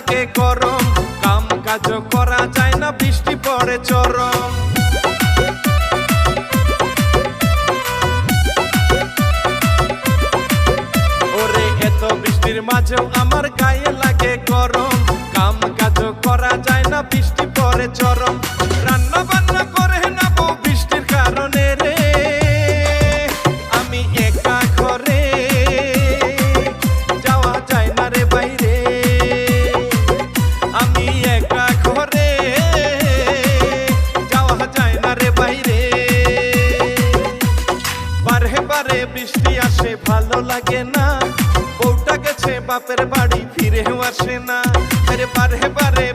লাগে গরম, কাম কাজ করা যায় না, বৃষ্টি পড়ে চরম। ওরে এত বৃষ্টির মাঝেও আমার গায়ে লাগে গরম, কাম কাজ করা যায় না, বৃষ্টি পড়ে চরম। রান্না বান্না করে না বউ বৃষ্টির কারণে রে, আমি একা ঘরে যাওয়া যায় না রে বাইরে, আমি একা ঘরে যাওয়া যায় না রে বাইরে। বারে বারে বৃষ্টি আসে ভালো লাগে না, বউটা গেছে বাপের বাড়ি ফিরেও আসে না। আরে বারে বারে